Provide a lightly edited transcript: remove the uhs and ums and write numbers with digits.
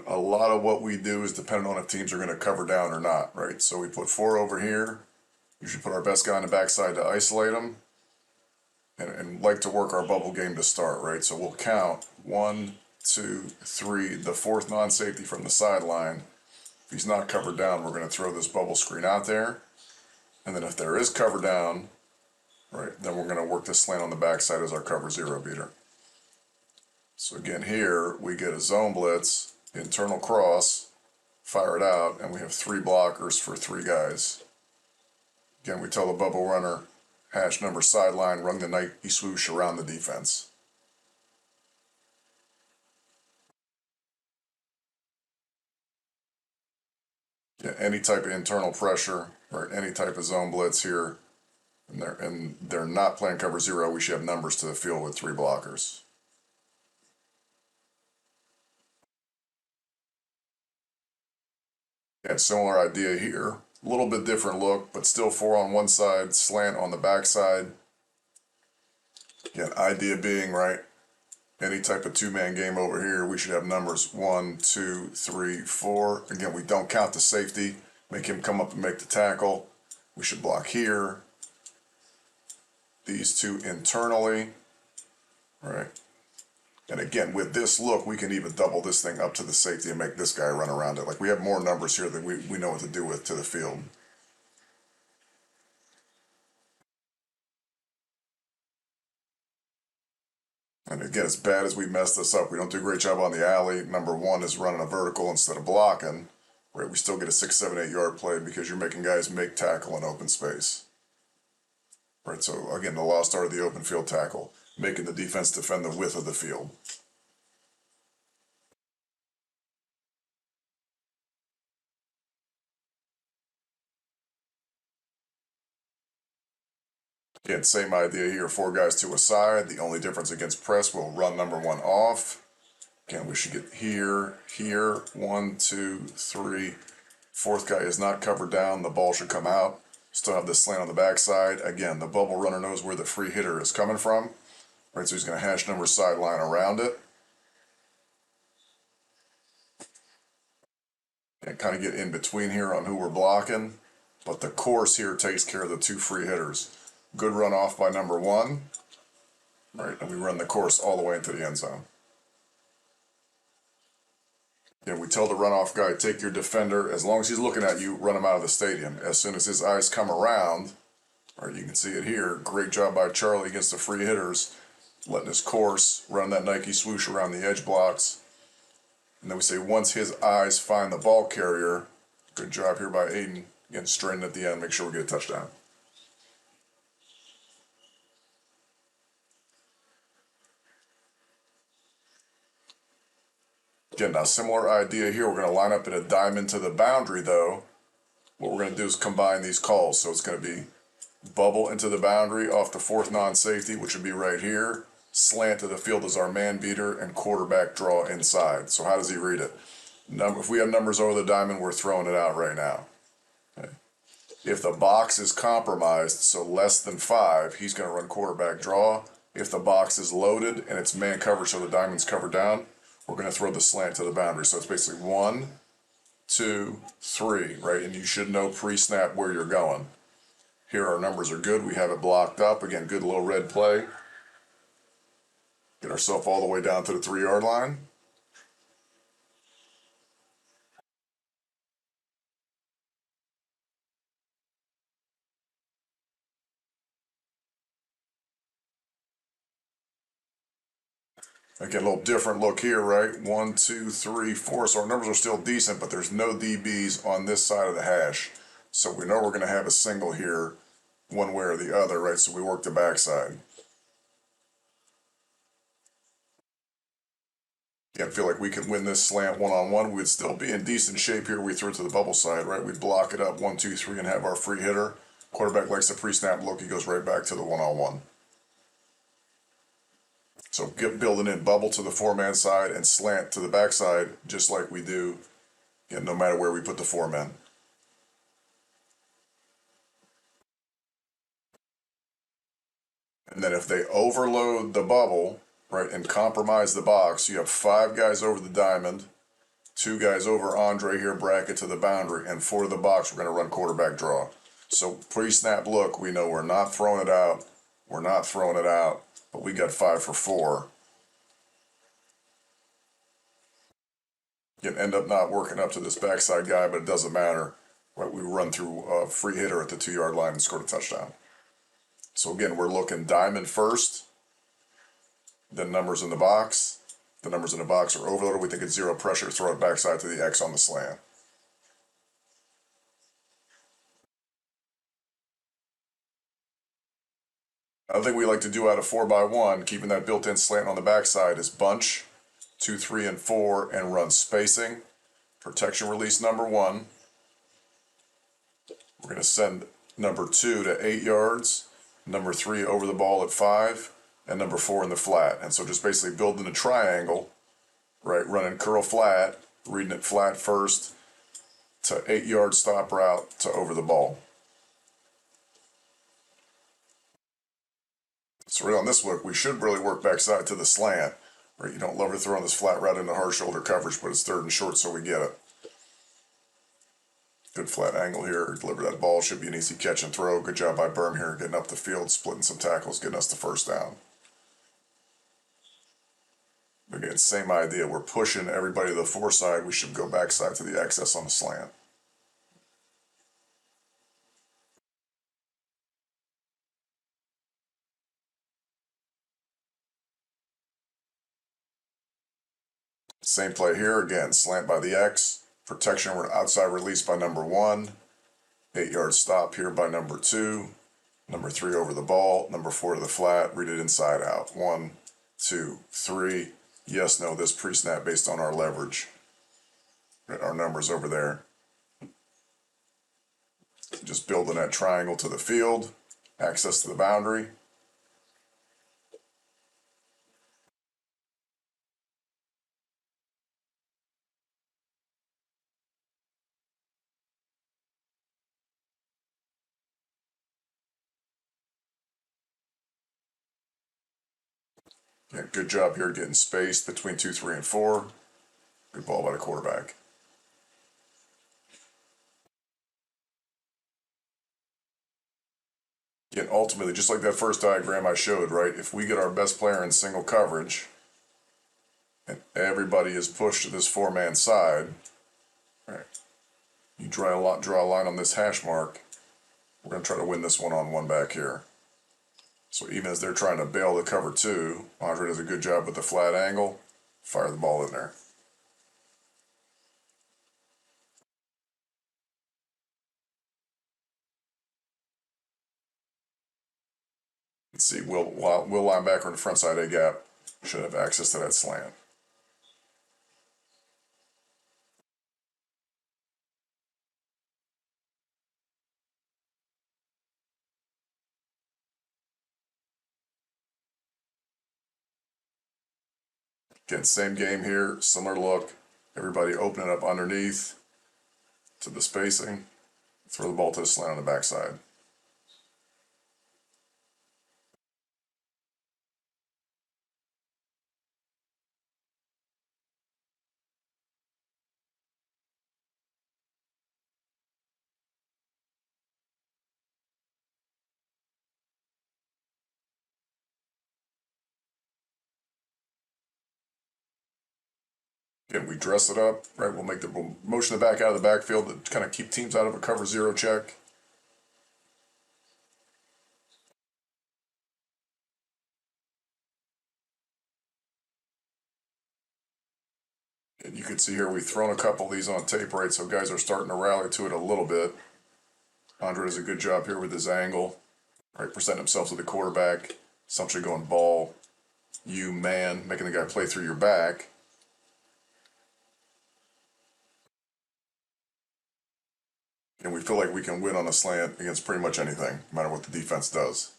a lot of what we do is dependent on if teams are going to cover down or not, right? So we put 4 over here. Usually put our best guy on the backside to isolate him. And like to work our bubble game to start, right? So we'll count 1, 2, 3, the 4th non-safety from the sideline. If he's not covered down, we're going to throw this bubble screen out there. And then if there is cover down, right, then we're going to work the slant on the backside as our cover 0 beater. So again, here we get a zone blitz, internal cross, fire it out, and we have 3 blockers for 3 guys. Again, we tell the bubble runner, hash number sideline, run the Nike swoosh around the defense. Yeah, any type of internal pressure or any type of zone blitz here, and they're not playing cover 0, we should have numbers to the field with 3 blockers. And similar idea here, a little bit different look, but still 4 on one side, slant on the backside. Again, idea being, right, any type of 2-man game over here, we should have numbers 1, 2, 3, 4. Again, we don't count the safety, make him come up and make the tackle. We should block here. These 2 internally, right? And again, with this look, we can even double this thing up to the safety and make this guy run around it. Like, we have more numbers here than we know what to do with to the field. And again, as bad as we mess this up, we don't do a great job on the alley. Number 1 is running a vertical instead of blocking. Right, we still get a 6, 7, 8 yard play because you're making guys make tackle in open space. Right, so again, the lost art of the open field tackle, making the defense defend the width of the field. Again, same idea here, 4 guys to a side. The only difference against press, we'll run number 1 off. Again, we should get here, here, 1, 2, 3. 4th guy is not covered down, the ball should come out. Still have this slant on the backside. Again, the bubble runner knows where the free hitter is coming from. Right, so he's going to hash number sideline around it. And kind of get in between here on who we're blocking. But the course here takes care of the 2 free hitters. Good run off by number 1. Right, and we run the course all the way into the end zone. Yeah, we tell the runoff guy, take your defender, as long as he's looking at you, run him out of the stadium. As soon as his eyes come around, right, you can see it here, great job by Charlie against the free hitters, letting his course run that Nike swoosh around the edge blocks. And then we say once his eyes find the ball carrier, good job here by Aiden, again straighten at the end, make sure we get a touchdown. Again, now similar idea here. We're going to line up in a diamond to the boundary, though. What we're going to do is combine these calls. So it's going to be bubble into the boundary off the 4th non-safety, which would be right here. Slant to the field is our man beater, and quarterback draw inside. So how does he read it? If we have numbers over the diamond, we're throwing it out right now. Okay. If the box is compromised, so less than 5, he's going to run quarterback draw. If the box is loaded and it's man coverage, so the diamond's covered down, we're going to throw the slant to the boundary. So it's basically 1, 2, 3, right? And you should know pre-snap where you're going. Here our numbers are good. We have it blocked up. Again, good little red play. Get ourselves all the way down to the 3 yard line. Again, a little different look here, right? 1, 2, 3, 4. So our numbers are still decent, but there's no DBs on this side of the hash. So we know we're going to have a single here one way or the other, right? So we work the backside. Again, feel like we could win this slant one-on-one. We'd still be in decent shape here. We throw it to the bubble side, right? We'd block it up 1, 2, 3 and have our free hitter. Quarterback likes the pre-snap look. He goes right back to the one-on-one. So building in bubble to the 4-man side and slant to the backside, just like we do, no matter where we put the 4 men. And then if they overload the bubble, right, and compromise the box, you have 5 guys over the diamond, 2 guys over Andre here, bracket to the boundary, and 4 to the box, we're going to run quarterback draw. So pre-snap look, we know we're not throwing it out. We're not throwing it out, but we got 5 for 4. You can end up not working up to this backside guy, but it doesn't matter. Right, we run through a free hitter at the 2-yard line and scored a touchdown. So again, we're looking diamond first, then numbers in the box. The numbers in the box are overloaded. We think it's zero pressure. Throw it backside to the X on the slant. Another thing we like to do out of 4x1, keeping that built-in slant on the backside, is bunch 2, 3, and 4 and run spacing. Protection release number 1. We're going to send number 2 to 8 yards, number 3 over the ball at 5, and number 4 in the flat. And so just basically building a triangle, right, running curl flat, reading it flat first, to 8-yard stop route to over the ball. So right on this look, we should really work backside to the slant. Right, you don't love her throwing this flat route into hard shoulder coverage, but it's 3rd and short, so we get it. Good flat angle here. Deliver that ball. Should be an easy catch and throw. Good job by Berm here, getting up the field, splitting some tackles, getting us the first down. Again, same idea. We're pushing everybody to the 4 side. We should go backside to the excess on the slant. Same play here. Again, slant by the X. Protection, we're outside release by number 1. 8-yard stop here by number 2. Number 3 over the ball. Number 4 to the flat. Read it inside out. 1, 2, 3. Yes, no, this pre-snap based on our leverage. Our numbers over there. Just building that triangle to the field. Access to the boundary. Yeah, good job here getting spaced between 2, 3, and 4. Good ball by the quarterback. Again, ultimately, just like that first diagram I showed, right? If we get our best player in single coverage and everybody is pushed to this 4-man side, right? You draw a line on this hash mark. We're going to try to win this one-on-one back here. So even as they're trying to bail the cover 2, Andre does a good job with the flat angle. Fire the ball in there. Let's see, Will linebacker in the front side A gap should have access to that slant. Again, same game here, similar look. Everybody opening up underneath to the spacing. Throw the ball to the slant on the backside. Again, we dress it up, right? We'll motion it back out of the backfield to kind of keep teams out of a cover 0 check. And you can see here we've thrown a couple of these on tape, right? So guys are starting to rally to it a little bit. Andre does a good job here with his angle, right? Present himself to the quarterback, essentially going ball, you man, making the guy play through your back. And we feel like we can win on a slant against pretty much anything, no matter what the defense does.